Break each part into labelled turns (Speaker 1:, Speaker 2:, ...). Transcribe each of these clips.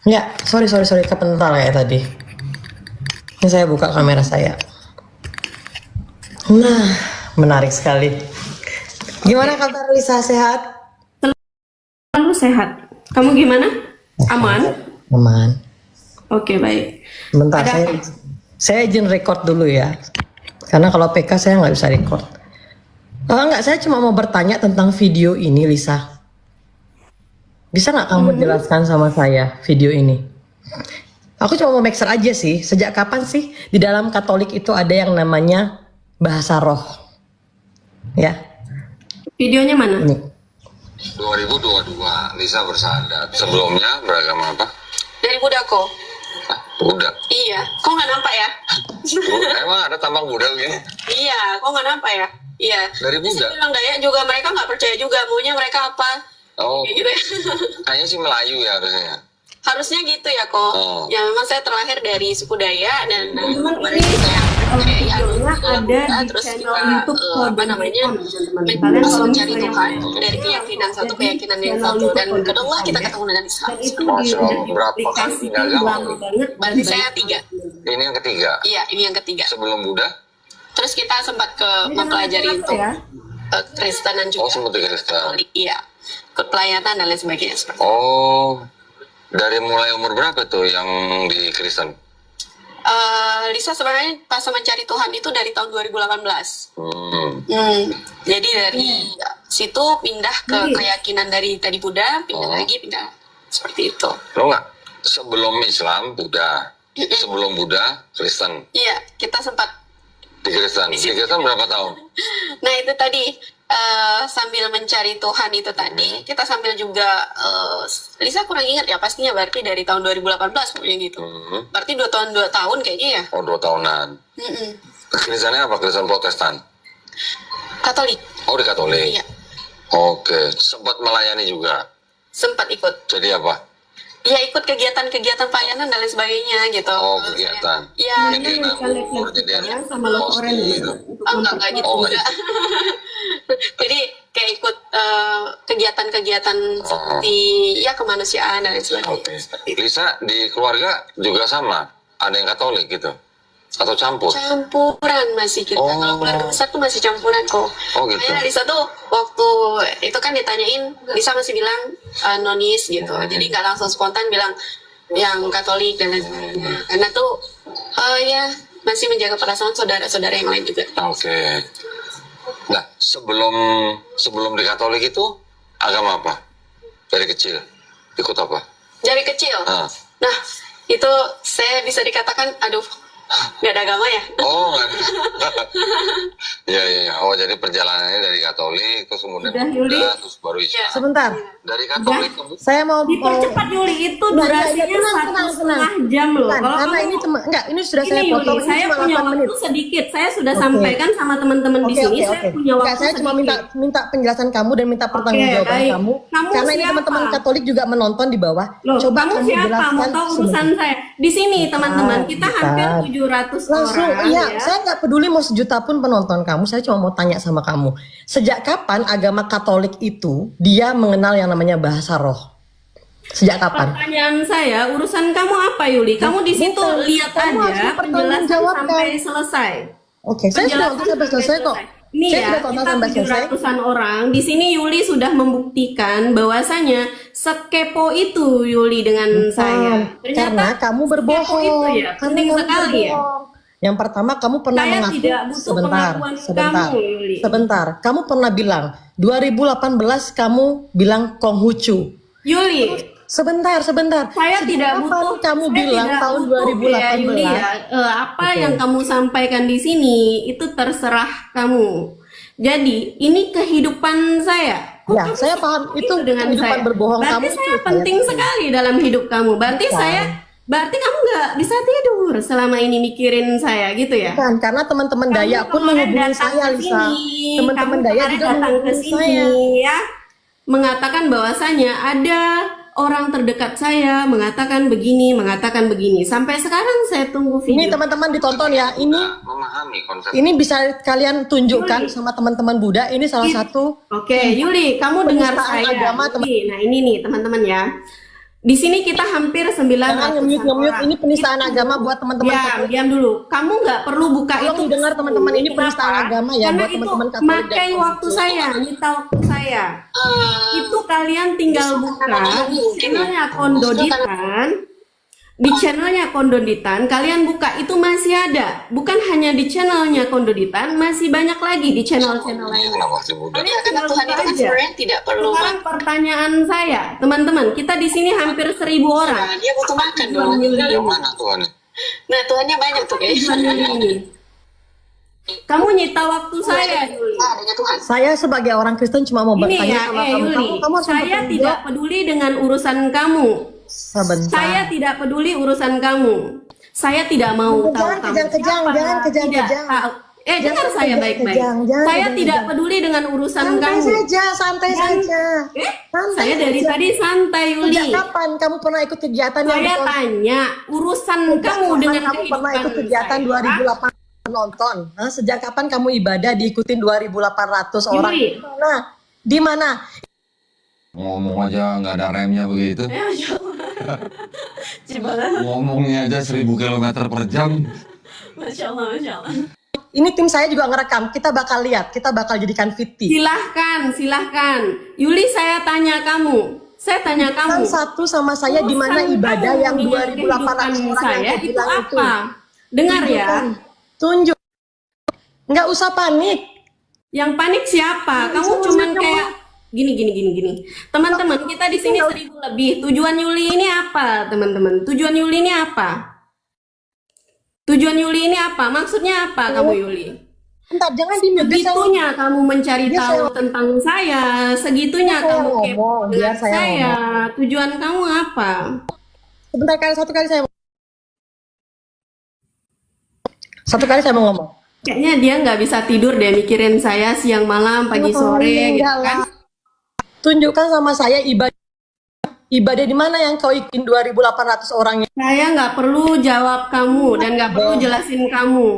Speaker 1: Ya, sorry, kepental ya tadi. Ini saya buka kamera saya. Nah, menarik sekali. Gimana kabar Lisa, sehat?
Speaker 2: Selalu sehat. Kamu gimana? Aman?
Speaker 1: Aman.
Speaker 2: Oke, baik.
Speaker 1: Bentar,
Speaker 2: Ada
Speaker 1: saya izin record dulu ya. Karena kalau PK saya nggak bisa record. Enggak, saya cuma mau bertanya tentang video ini, Lisa. Bisa nggak kamu jelaskan sama saya video ini? Aku cuma mau make sure aja sih, sejak kapan sih di dalam Katolik itu ada yang namanya bahasa roh? Ya,
Speaker 2: videonya mana?
Speaker 1: ini.
Speaker 3: 2022 Lisa bersahadat. Sebelumnya beragama apa?
Speaker 2: Dari Buddha kok.
Speaker 3: Buddha.
Speaker 2: Iya, kok nggak nampak ya?
Speaker 3: Emang ada tambang Buddha begini?
Speaker 2: Iya, kok nggak nampak ya? Iya.
Speaker 3: Dari Buddha?
Speaker 2: Bilang Dayak juga mereka nggak percaya juga, maunya mereka apa?
Speaker 3: Oh,
Speaker 2: Kayak gitu ya.
Speaker 3: kayaknya sih Melayu ya harusnya.
Speaker 2: Harusnya gitu ya kok.
Speaker 3: Oh.
Speaker 2: Ya memang saya terlahir dari suku Dayak dan
Speaker 4: Teman-teman,
Speaker 2: kemarin
Speaker 4: ini
Speaker 2: saya
Speaker 4: videonya ada di
Speaker 2: terus
Speaker 4: channel
Speaker 2: kita
Speaker 4: YouTube
Speaker 2: apa namanya
Speaker 4: teman-teman. Kalian kalau
Speaker 2: mencari
Speaker 4: misalnya
Speaker 2: Tuhan
Speaker 4: mau
Speaker 2: dari keyakinan satu
Speaker 4: jadi
Speaker 2: keyakinan yang
Speaker 4: channel
Speaker 2: satu
Speaker 4: YouTube
Speaker 2: dan
Speaker 4: Kode
Speaker 2: kedua kita
Speaker 4: Tuhan,
Speaker 2: ketemu dengan Islam.
Speaker 4: dan itu
Speaker 3: Masya
Speaker 4: udah
Speaker 3: Allah, berapa kali
Speaker 4: diaplikasikan
Speaker 3: agama
Speaker 4: lama
Speaker 3: ini?
Speaker 4: banget.
Speaker 2: Berarti saya 3.
Speaker 3: Ini yang ketiga.
Speaker 2: Iya, ini yang ketiga.
Speaker 3: Sebelum Buddha?
Speaker 2: Terus kita sempat ke
Speaker 4: Ini
Speaker 2: mempelajari
Speaker 4: namanya apa
Speaker 2: untuk
Speaker 4: ya?
Speaker 2: Kristenan juga.
Speaker 3: Oh, sempat di Kristen.
Speaker 2: Katolik, iya. Ke pelayanan dan lain sebagainya seperti itu.
Speaker 3: Oh, dari mulai umur berapa tuh yang di Kristen?
Speaker 2: Lisa sebenarnya pas mencari Tuhan itu dari tahun 2018. Jadi dari situ pindah ke keyakinan dari tadi Buddha, pindah lagi, pindah seperti itu.
Speaker 3: Lo nggak? Sebelum Islam Buddha, sebelum Buddha Kristen.
Speaker 2: Iya, kita sempat.
Speaker 3: Di Kristen. Di Kristen berapa tahun?
Speaker 2: Nah itu tadi sambil mencari Tuhan itu tadi, kita sambil juga Lisa kurang ingat ya pastinya berarti dari tahun 2018 pokoknya gitu. Berarti 2 tahun kayaknya ya.
Speaker 3: Oh, 2 tahunan. Kristennya apa? Kristen Protestan?
Speaker 2: Katolik.
Speaker 3: Oh, di Katolik.
Speaker 2: Iya.
Speaker 3: Oke, sempat melayani juga.
Speaker 2: Sempat ikut.
Speaker 3: Jadi apa?
Speaker 2: Ya ikut kegiatan-kegiatan pelayanan dan lain sebagainya gitu.
Speaker 3: Oh, kegiatan.
Speaker 2: Iya.
Speaker 3: Jadi nganggur, jadi ada
Speaker 4: sama lo oren
Speaker 3: posting gitu.
Speaker 2: Enggak gitu
Speaker 3: Oh,
Speaker 2: juga. Jadi kayak ikut kegiatan-kegiatan seperti ya kemanusiaan dan lain sebagainya.
Speaker 3: Oke. Lisa di keluarga juga sama? Ada yang Katolik gitu? Atau campur?
Speaker 2: Campuran masih kita.
Speaker 3: Oh.
Speaker 2: Kalau keluarga besar tuh masih campuran kok.
Speaker 3: Oh, gitu.
Speaker 2: Kayak Lisa tuh waktu itu kan ditanyain, Lisa masih bilang nonis gitu. Jadi nggak langsung spontan bilang yang Katolik dan lain sebagainya. Karena tuh ya masih menjaga perasaan saudara-saudara yang lain juga.
Speaker 3: Oke. Nah, sebelum di Katolik itu agama apa? Dari kecil ikut apa?
Speaker 2: Dari kecil.
Speaker 3: Ah.
Speaker 2: Nah, itu saya bisa dikatakan, aduh, nggak ada agama ya.
Speaker 3: Oh, nggak ada. Iya. Oh, jadi perjalanannya dari Katolik, terus kemudian
Speaker 4: Udah, Yuli?
Speaker 3: Buddha, terus baru Islam.
Speaker 1: Sebentar,
Speaker 3: Dari Katolik ke Buddha.
Speaker 1: saya mau
Speaker 4: Dipercepat Yuli, itu durasinya
Speaker 1: tenang.
Speaker 4: 1,5 jam loh.
Speaker 1: Bukan,
Speaker 4: Kalau
Speaker 1: karena
Speaker 4: kamu
Speaker 1: ini cuma enggak, ini sudah
Speaker 4: ini
Speaker 1: saya
Speaker 4: Yuli,
Speaker 1: potong, ini
Speaker 4: saya
Speaker 1: cuma
Speaker 4: punya
Speaker 1: 8 menit.
Speaker 4: waktu sedikit. Saya sudah
Speaker 1: Oke.
Speaker 4: sampaikan sama teman-teman di sini. Saya punya waktu
Speaker 1: Enggak, saya cuma
Speaker 4: sedikit.
Speaker 1: minta penjelasan kamu dan minta pertanggungjawaban
Speaker 4: baik.
Speaker 1: kamu.
Speaker 4: Kamu
Speaker 1: Karena ini
Speaker 4: siapa?
Speaker 1: teman-teman Katolik juga menonton di bawah.
Speaker 4: Loh,
Speaker 1: Coba
Speaker 4: kamu
Speaker 1: kamu
Speaker 4: siapa?
Speaker 1: jelaskan
Speaker 4: Mau tahu urusan
Speaker 1: sebentar.
Speaker 4: saya? Di sini teman-teman, kita
Speaker 1: bukan.
Speaker 4: hampir 700
Speaker 1: Langsung,
Speaker 4: orang
Speaker 1: iya,
Speaker 4: ya.
Speaker 1: saya nggak peduli mau sejuta pun penonton kamu. Saya cuma mau tanya sama kamu. Sejak kapan agama Katolik itu dia mengenal yang namanya bahasa roh? Sejak kapan?
Speaker 4: Pertanyaan saya, urusan kamu apa Yuli? Kamu di situ
Speaker 1: Bukan.
Speaker 4: lihat
Speaker 1: Kamu harus
Speaker 4: aja penjelasan
Speaker 1: mempertanggungjawabkan.
Speaker 4: sampai selesai.
Speaker 1: Oke, saya sudah nonton sampai selesai kok.
Speaker 4: Ini
Speaker 1: Saya
Speaker 4: ya,
Speaker 1: sudah tonton
Speaker 4: kita
Speaker 1: sampai selesai.
Speaker 4: 700-an orang. Di sini Yuli sudah membuktikan bahwasanya sekepo itu Yuli dengan saya.
Speaker 1: Karena kamu berbohong.
Speaker 4: sekepo itu ya,
Speaker 1: Karena
Speaker 4: penting
Speaker 1: kamu
Speaker 4: sekali ya.
Speaker 1: berbohong. Yang pertama kamu pernah
Speaker 4: Saya
Speaker 1: mengaku
Speaker 4: tidak butuh pengakuan kamu, Yuli.
Speaker 1: sebentar. Kamu pernah bilang 2018 kamu bilang Konghucu.
Speaker 4: Yuli,
Speaker 1: Sebentar.
Speaker 4: saya
Speaker 1: Sejak
Speaker 4: tidak
Speaker 1: kapan
Speaker 4: butuh.
Speaker 1: kamu
Speaker 4: saya
Speaker 1: bilang
Speaker 4: tidak
Speaker 1: tahun
Speaker 4: butuh
Speaker 1: 2018.
Speaker 4: ya, Yuli ya. Apa
Speaker 1: Oke.
Speaker 4: yang kamu sampaikan di sini itu terserah kamu. Jadi ini kehidupan saya. Kok
Speaker 1: Ya,
Speaker 4: kamu
Speaker 1: saya paham itu
Speaker 4: dengan
Speaker 1: kehidupan
Speaker 4: saya?
Speaker 1: berbohong
Speaker 4: Berarti
Speaker 1: kamu
Speaker 4: saya
Speaker 1: itu
Speaker 4: penting
Speaker 1: saya
Speaker 4: sekali dalam hidup kamu. Berarti kamu nggak bisa tidur selama ini mikirin saya gitu ya?
Speaker 1: Bukan, karena teman-teman
Speaker 4: Kamu
Speaker 1: Dayak pun
Speaker 4: kemarin
Speaker 1: menghubungi
Speaker 4: datang
Speaker 1: saya,
Speaker 4: ke
Speaker 1: Lisa.
Speaker 4: sini.
Speaker 1: Teman-teman
Speaker 4: Kamu
Speaker 1: Dayak
Speaker 4: kemarin
Speaker 1: juga
Speaker 4: datang ke
Speaker 1: menghubungi
Speaker 4: sini
Speaker 1: saya.
Speaker 4: ya, mengatakan bahwasanya ada orang terdekat saya mengatakan begini. Sampai sekarang saya tunggu
Speaker 1: Ini
Speaker 4: video.
Speaker 1: teman-teman ditonton ya. Ini
Speaker 3: Memahami konsep.
Speaker 1: ini bisa kalian tunjukkan sama teman-teman Buddha. Ini salah satu
Speaker 4: Oke, Yuli, kamu dengar
Speaker 1: penistaan
Speaker 4: saya.
Speaker 1: agama,
Speaker 4: Yuli, nah ini nih teman-teman ya. Di sini kita hampir 900
Speaker 1: Jangan nge-mute
Speaker 4: orang.
Speaker 1: ini penistaan agama buat teman-teman
Speaker 4: Diam,
Speaker 1: Katolik.
Speaker 4: diam dulu. Kamu nggak perlu buka
Speaker 1: Tolong
Speaker 4: itu.
Speaker 1: didengar teman-teman, ini
Speaker 4: Kenapa?
Speaker 1: penistaan agama ya
Speaker 4: Karena
Speaker 1: buat
Speaker 4: itu
Speaker 1: teman-teman Katolik dan
Speaker 4: makai waktu
Speaker 1: Katolik.
Speaker 4: saya, nyita waktu saya.
Speaker 2: Eh,
Speaker 4: Itu kalian tinggal buka di channelnya Kondoditan. Di channelnya Kondoditan, kalian buka itu masih ada. Bukan hanya di channelnya Kondoditan, masih banyak lagi di channel-channel lain.
Speaker 3: Kenapa dibudak?
Speaker 2: ya, karena Tuhan itu kan sebenarnya tidak perlu
Speaker 4: Sekarang pertanyaan saya, teman-teman, kita di sini hampir 1000 orang.
Speaker 2: makan. Dia butuh makan dong.
Speaker 3: Yang mana Tuhan?
Speaker 2: Nah, Tuhannya banyak tuh kayaknya.
Speaker 4: Kamu nyita waktu saya, Yuli.
Speaker 2: Adanya Tuhan.
Speaker 1: Saya sebagai orang Kristen cuma mau
Speaker 4: Ini
Speaker 1: bertanya
Speaker 4: ya,
Speaker 1: sama kamu.
Speaker 4: Yuli.
Speaker 1: Kamu harus
Speaker 4: Saya
Speaker 1: bertanggung
Speaker 4: tidak
Speaker 1: jawab.
Speaker 4: peduli dengan urusan kamu.
Speaker 1: Sebentar.
Speaker 4: Saya tidak peduli urusan kamu. Saya tidak mau tahu
Speaker 1: Jangan
Speaker 4: kamu
Speaker 1: kejang-kejang,
Speaker 4: siapa.
Speaker 1: jangan kejang-kejang.
Speaker 4: Tidak tahu. Dengar
Speaker 1: Jangan
Speaker 4: saya
Speaker 1: kejang-kejang,
Speaker 4: baik-baik.
Speaker 1: jangan
Speaker 4: Saya
Speaker 1: kejang-kejang.
Speaker 4: tidak peduli dengan urusan
Speaker 1: Santai
Speaker 4: kamu.
Speaker 1: saja, santai saja. Santai
Speaker 4: Saya dari
Speaker 1: saja.
Speaker 4: tadi santai, Yuli.
Speaker 1: Sejak kapan kamu pernah ikut kegiatan yang
Speaker 4: Saya tanya urusan kamu dengan
Speaker 1: kamu pernah ikut
Speaker 4: kehidupan
Speaker 1: kegiatan
Speaker 4: saya.
Speaker 1: 2008 penonton? Hah? Sejak kapan kamu ibadah diikutin 2.800 orang?
Speaker 4: Yuli.
Speaker 1: Di mana?
Speaker 5: Ngomong aja nggak ada remnya begitu.
Speaker 4: Cibalan.
Speaker 5: Ngomongnya aja 1000 km per jam.
Speaker 4: Masya Allah, Masya Allah.
Speaker 1: Ini tim saya juga ngerekam. Kita bakal lihat. Kita bakal jadikan VT.
Speaker 4: Silahkan, silahkan. Yuli, saya tanya kamu. Saya tanya
Speaker 1: Kan
Speaker 4: kamu.
Speaker 1: satu sama saya di mana
Speaker 4: Urusan
Speaker 1: ibadah
Speaker 4: kamu
Speaker 1: yang
Speaker 4: dengan
Speaker 1: 2.800
Speaker 4: kehidupan
Speaker 1: orang
Speaker 4: saya
Speaker 1: yang
Speaker 4: itu
Speaker 1: bilang itu.
Speaker 4: apa? Dengar ya.
Speaker 1: Tunjuk. Nggak usah panik.
Speaker 4: Yang panik siapa? Kamu cuman kayak gini. Teman-teman, kita di sini 1000 lebih. Tujuan Yuli ini apa, teman-teman? Tujuan Yuli ini apa? Tujuan Yuli ini apa? Maksudnya apa kamu, Yuli?
Speaker 1: Bentar, jangan di mute.
Speaker 4: Segitunya kamu mencari
Speaker 1: Biar
Speaker 4: tahu
Speaker 1: saya-
Speaker 4: tentang saya, segitunya
Speaker 1: Biar saya
Speaker 4: kamu kepo
Speaker 1: ngomong,
Speaker 4: dengan
Speaker 1: biar saya
Speaker 4: saya. Tujuan kamu apa?
Speaker 1: Satu kali saya mau ngomong.
Speaker 4: Kayaknya dia nggak bisa tidur deh mikirin saya siang malam, pagi sore, gitu
Speaker 1: Enggak
Speaker 4: kan?
Speaker 1: lah. Tunjukkan sama saya ibadah di mana yang kau ikutin 2.800 orangnya.
Speaker 4: Saya nggak perlu jawab kamu dan nggak perlu jelasin kamu.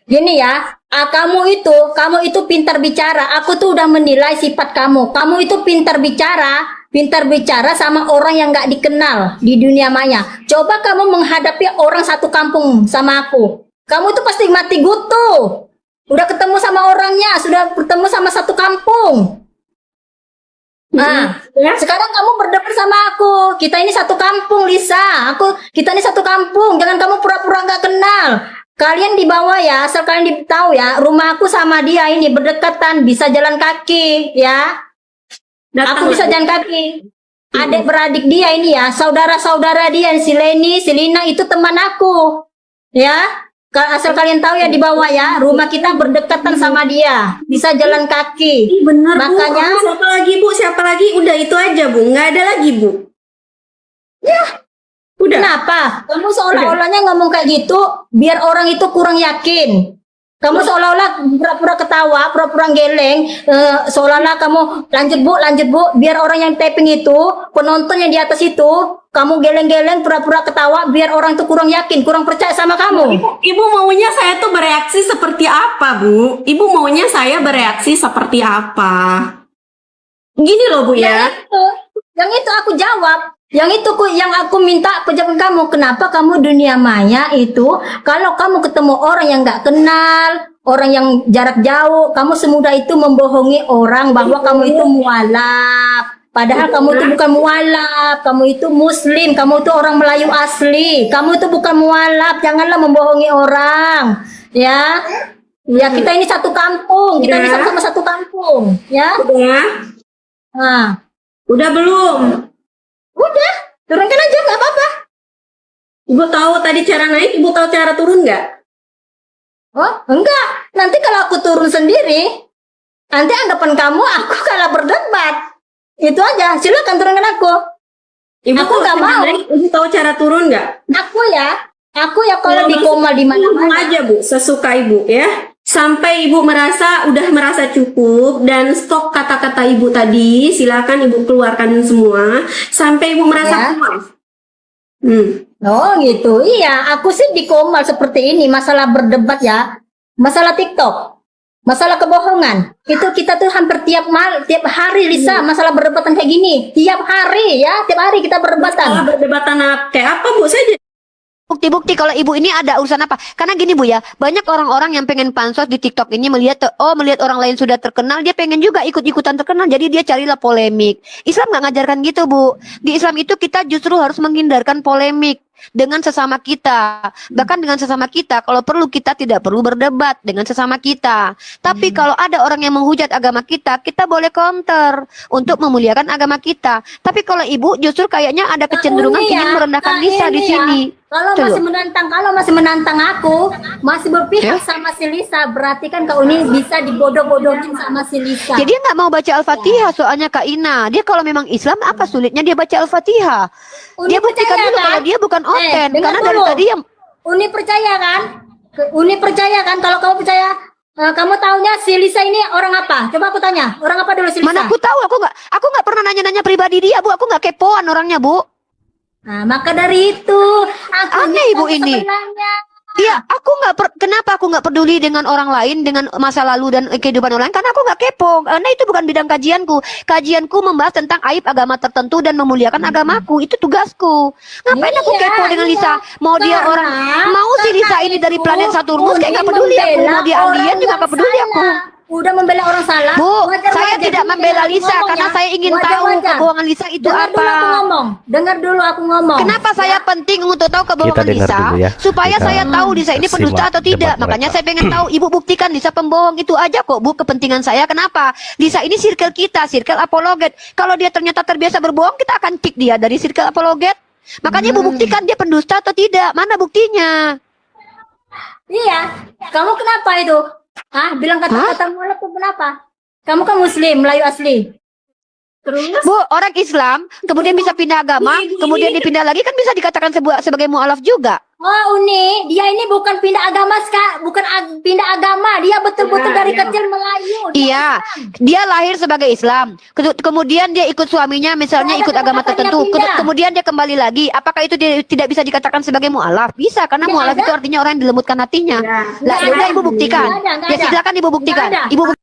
Speaker 6: Gini ya, kamu itu pintar bicara. Aku tuh udah menilai sifat kamu. Kamu itu pintar bicara sama orang yang nggak dikenal di dunia maya. Coba kamu menghadapi orang satu kampung sama aku. Kamu tuh pasti mati gutu. Udah ketemu sama orangnya, sudah bertemu sama satu kampung. Nah, sekarang kamu berdebat sama aku. Kita ini satu kampung, Lisa. Kita ini satu kampung. Jangan kamu pura-pura nggak kenal. Kalian di bawah ya, asal kalian tahu ya, rumah aku sama dia ini berdekatan, bisa jalan kaki ya. Aku bisa jalan kaki. Adik beradik dia ini ya, saudara-saudara dia, si Leni, si Lina itu teman aku. Ya. Asal kalian tahu ya di bawah ya, rumah kita berdekatan sama dia, bisa jalan kaki.
Speaker 4: Bener
Speaker 6: Makanya
Speaker 4: Bu. Siapa lagi Bu? Siapa lagi? Udah itu aja Bu, nggak ada lagi Bu. Udah.
Speaker 6: kenapa? Kamu seolah-olahnya ngomong kayak gitu, biar orang itu kurang yakin. Kamu seolah-olah pura-pura ketawa, pura-pura geleng, seolah-olah kamu lanjut bu, biar orang yang tapping itu, penonton yang di atas itu, kamu geleng-geleng, pura-pura ketawa, biar orang itu kurang yakin, kurang percaya sama kamu.
Speaker 4: Ibu maunya saya tuh bereaksi seperti apa Bu? Ibu maunya saya bereaksi seperti apa? Gini loh Bu ya.
Speaker 6: Yang itu aku jawab. Yang aku minta penjelasan kamu, kenapa kamu dunia maya itu kalau kamu ketemu orang yang nggak kenal, orang yang jarak jauh, kamu semudah itu membohongi orang bahwa kamu itu mualaf. Padahal kamu itu bukan mualaf, kamu itu muslim, kamu itu orang Melayu asli, kamu itu bukan mualaf, janganlah membohongi orang, ya. Ya kita ini satu kampung, kita ini sama-sama satu kampung, ya.
Speaker 4: Udah?
Speaker 6: Nah,
Speaker 4: Udah belum?
Speaker 6: udah, turunkan aja nggak apa-apa.
Speaker 4: Ibu tahu tadi cara naik, Ibu tahu cara turun nggak?
Speaker 6: Oh, enggak. Nanti kalau aku turun sendiri, nanti anggapan kamu aku kalah berdebat. Itu aja. Silakan turunkan aku.
Speaker 4: Ibu
Speaker 6: Aku
Speaker 4: tahu
Speaker 6: nggak
Speaker 4: cara
Speaker 6: mau.
Speaker 4: naik, Ibu tahu cara turun nggak?
Speaker 6: Aku ya kalau di koma di
Speaker 4: Ngomong
Speaker 6: mana-mana.
Speaker 4: aja Bu, sesuka Ibu ya. Sampai Ibu udah merasa cukup dan stok kata-kata Ibu tadi, silakan Ibu keluarkan semua sampai Ibu merasa
Speaker 6: Ya.
Speaker 4: puas.
Speaker 6: Oh gitu. Iya, aku sih di koma seperti ini. Masalah berdebat ya. Masalah TikTok. Masalah kebohongan itu kita tuh hampir tiap hari Lisa masalah perdebatan kayak gini. Tiap hari kita perdebatan.
Speaker 4: Perdebatan kayak apa Bu? Saya
Speaker 7: Bukti-bukti kalau ibu ini ada urusan apa? Karena gini Bu ya, banyak orang-orang yang pengen pansos di TikTok ini melihat orang lain sudah terkenal, dia pengen juga ikut-ikutan terkenal, jadi dia carilah polemik. Islam nggak ngajarkan gitu Bu. Di Islam itu kita justru harus menghindarkan polemik dengan sesama kita. Bahkan dengan sesama kita, kalau perlu kita tidak perlu berdebat dengan sesama kita. Tapi kalau ada orang yang menghujat agama kita, kita boleh counter untuk memuliakan agama kita. Tapi kalau ibu justru kayaknya ada kecenderungan ingin merendahkan Lisa di sini.
Speaker 6: Kalau masih menantang aku, masih berpihak sama si Lisa, berarti kan Kak Uni bisa dibodoh-bodohin sama si Lisa.
Speaker 7: Jadi dia nggak mau baca Al-Fatihah soalnya Kak Ina. Dia kalau memang Islam apa sulitnya dia baca Al-Fatihah? Dia buktikan dulu kalau dia bukan oten. Karena dari tadi yang
Speaker 6: Uni percaya kan? Uni percaya kan? Kalau kamu percaya, kamu taunya si Lisa ini orang apa? Coba aku tanya, orang apa dulu si Lisa?
Speaker 7: mana aku tahu, aku nggak pernah nanya-nanya pribadi dia Bu. Aku nggak kepoan orangnya Bu.
Speaker 6: Nah, maka dari itu aku
Speaker 7: Aneh ibu ini.
Speaker 6: sebenarnya.
Speaker 7: Iya, kenapa aku nggak peduli dengan orang lain, dengan masa lalu dan kehidupan orang lain? Karena aku nggak kepo. Karena itu bukan bidang kajianku. Kajianku membahas tentang aib agama tertentu dan memuliakan agamaku. Itu tugasku. Ngapain aku kepo dengan Lisa? Mau dia orang, mau si Lisa ini dari planet Saturnus kayak nggak peduli aku. Mau dia alien juga nggak peduli aku.
Speaker 6: Udah membela orang salah.
Speaker 7: Bu,
Speaker 6: wajar-wajar.
Speaker 7: saya tidak
Speaker 6: Ini
Speaker 7: membela
Speaker 6: aku
Speaker 7: Lisa
Speaker 6: ngomong
Speaker 7: karena
Speaker 6: ya.
Speaker 7: saya ingin tahu
Speaker 6: Wajar-wajar.
Speaker 7: kebohongan Lisa itu
Speaker 6: Dengar dulu aku
Speaker 7: apa.
Speaker 6: ngomong. Dengar dulu aku ngomong.
Speaker 7: Kenapa saya penting untuk tahu kebohongan
Speaker 8: dengar
Speaker 7: Lisa?
Speaker 8: dulu ya.
Speaker 7: Supaya
Speaker 8: Kita
Speaker 7: saya tahu Lisa ini pendusta
Speaker 8: simak
Speaker 7: atau tidak.
Speaker 8: debat
Speaker 7: Makanya
Speaker 8: mereka.
Speaker 7: saya pengen tahu. Ibu buktikan Lisa pembohong itu aja kok Bu. Kepentingan saya kenapa? Lisa ini circle kita, circle apologet. Kalau dia ternyata terbiasa berbohong, kita akan kick dia dari circle apologet. Makanya Ibu buktikan dia pendusta atau tidak. Mana buktinya?
Speaker 6: Iya. Kamu kenapa itu? Bilang kata-kata mulut tuh kenapa? Kamu kan Muslim, Melayu asli.
Speaker 4: terus
Speaker 7: Bu, orang Islam kemudian bisa pindah agama, kemudian dipindah lagi kan bisa dikatakan sebagai mualaf juga.
Speaker 6: Oh Uni, dia ini bukan pindah agama pindah agama, dia betul-betul dari kecil Melayu.
Speaker 7: Iya, dia lahir sebagai Islam. Kemudian dia ikut suaminya, misalnya ikut agama tertentu. Kemudian dia kembali lagi. Apakah itu dia tidak bisa dikatakan sebagai mualaf? Bisa, karena mualaf itu artinya orang yang dilembutkan hatinya. Lah, ya udah Ibu buktikan. Ya silakan Ibu buktikan. Ibu